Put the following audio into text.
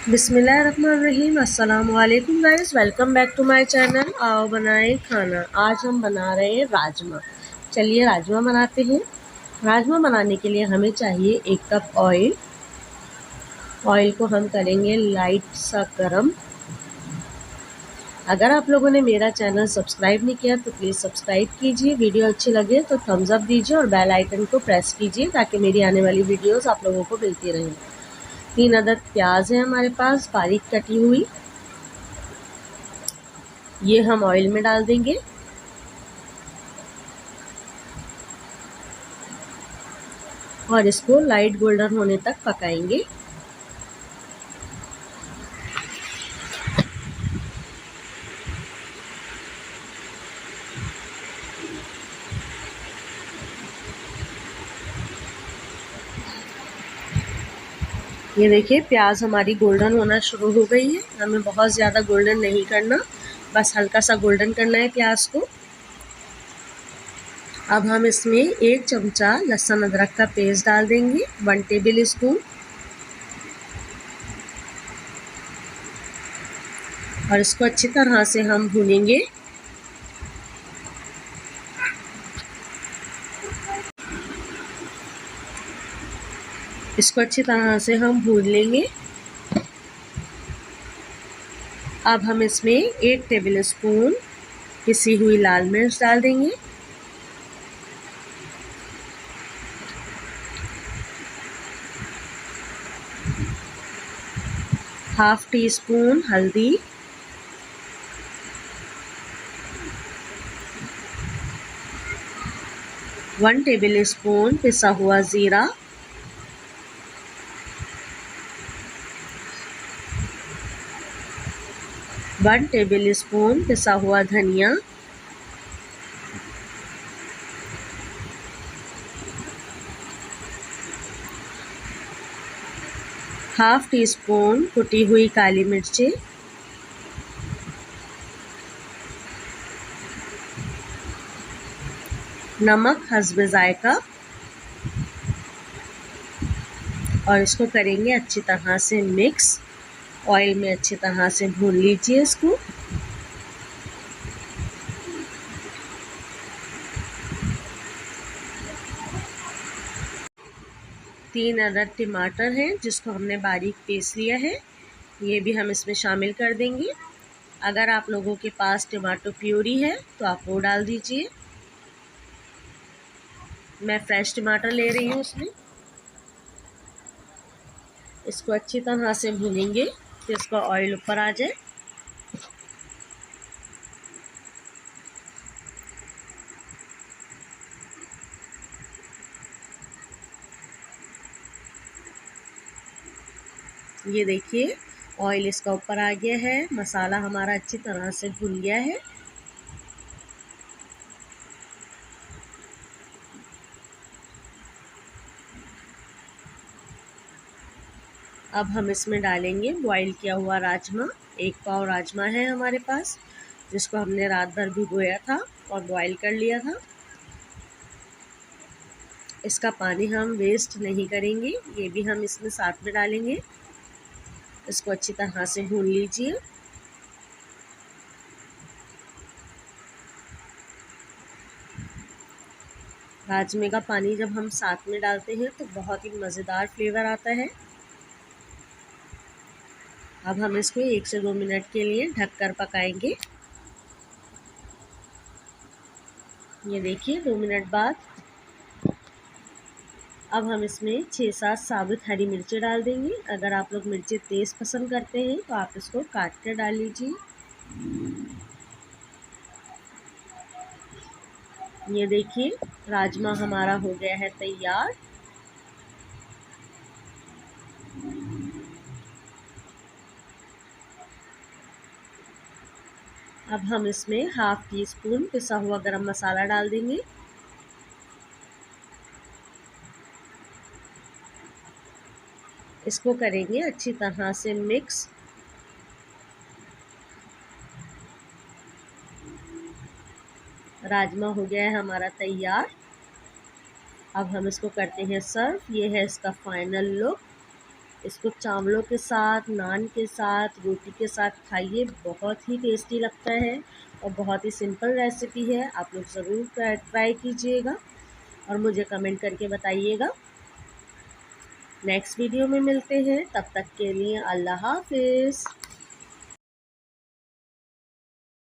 बिस्मिल्लाहिर्रहमानिर्रहीम। अस्सलाम वालेकुम guys, welcome back to my channel. आओ बनाएं खाना। आज हम बना रहे हैं राजमा। चलिए राजमा बनाते हैं। राजमा बनाने के लिए हमें चाहिए 1 कप ऑयल। ऑयल को हम करेंगे लाइट सा गरम। अगर आप लोगों ने मेरा चैनल सब्सक्राइब नहीं किया तो प्लीज़ सब्सक्राइब कीजिए। वीडियो अच्छी लगे तो थम्स अप दीजिए और बेल आइकन को प्रेस कीजिए ताकि मेरी आने वाली वीडियोस आप लोगों को मिलती रहें। 3 अदद प्याज है हमारे पास, बारीक कटी हुई। ये हम ऑयल में डाल देंगे। और इसको लाइट गोल्डन होने तक पकाएंगे। ये देखिए प्याज हमारी गोल्डन होना शुरू हो गई है। हमें बहुत ज़्यादा गोल्डन नहीं करना, बस हल्का सा गोल्डन करना है प्याज को। अब हम इसमें 1 चमचा लहसुन अदरक का पेस्ट डाल देंगे, 1 टेबल स्पून। और इसको अच्छी तरह से हम भूनेंगे। इसको अच्छी तरह से हम भून लेंगे। अब हम इसमें 1 टेबल स्पून पिसी हुई लाल मिर्च डाल देंगे। हाफ टी स्पून हल्दी, 1 टेबल स्पून पिसा हुआ ज़ीरा, 1 टेबल स्पून पिसा हुआ धनिया, 1/2 टी स्पून कुटी हुई काली मिर्ची, नमक हस्बे जायका। और इसको करेंगे अच्छी तरह से मिक्स। ऑयल में अच्छी तरह से भून लीजिए इसको। तीन अदद टमाटर हैं जिसको हमने बारीक पीस लिया है, ये भी हम इसमें शामिल कर देंगे। अगर आप लोगों के पास टमाटो प्यूरी है तो आप वो डाल दीजिए। मैं फ्रेश टमाटर ले रही हूँ उसमें। इसको अच्छी तरह से भूनेंगे कि इसका ऑयल ऊपर आ जाए। ये देखिए ऑयल इसका ऊपर आ गया है, मसाला हमारा अच्छी तरह से भुन गया है। अब हम इसमें डालेंगे बॉईल किया हुआ राजमा। 1 पाव राजमा है हमारे पास, जिसको हमने रात भर भिगोया था और बॉईल कर लिया था। इसका पानी हम वेस्ट नहीं करेंगे, ये भी हम इसमें साथ में डालेंगे। इसको अच्छी तरह से भून लीजिए। राजमे का पानी जब हम साथ में डालते हैं तो बहुत ही मज़ेदार फ्लेवर आता है। अब हम इसको 1 से 2 मिनट के लिए ढककर पकाएंगे। ये देखिए 2 मिनट बाद अब हम इसमें 6-7 साबुत हरी मिर्ची डाल देंगे। अगर आप लोग मिर्ची तेज़ पसंद करते हैं तो आप इसको काट कर डाल लीजिए। ये देखिए राजमा हमारा हो गया है तैयार। अब हम इसमें 1/2 टी स्पून पिसा हुआ गरम मसाला डाल देंगे। इसको करेंगे अच्छी तरह से मिक्स। राजमा हो गया है हमारा तैयार। अब हम इसको करते हैं सर्व। ये है इसका फाइनल लुक। इसको चावलों के साथ, नान के साथ, रोटी के साथ खाइए, बहुत ही टेस्टी लगता है और बहुत ही सिंपल रेसिपी है। आप लोग ज़रूर ट्राई कीजिएगा और मुझे कमेंट करके बताइएगा। नेक्स्ट वीडियो में मिलते हैं, तब तक के लिए अल्लाह हाफ़िज़।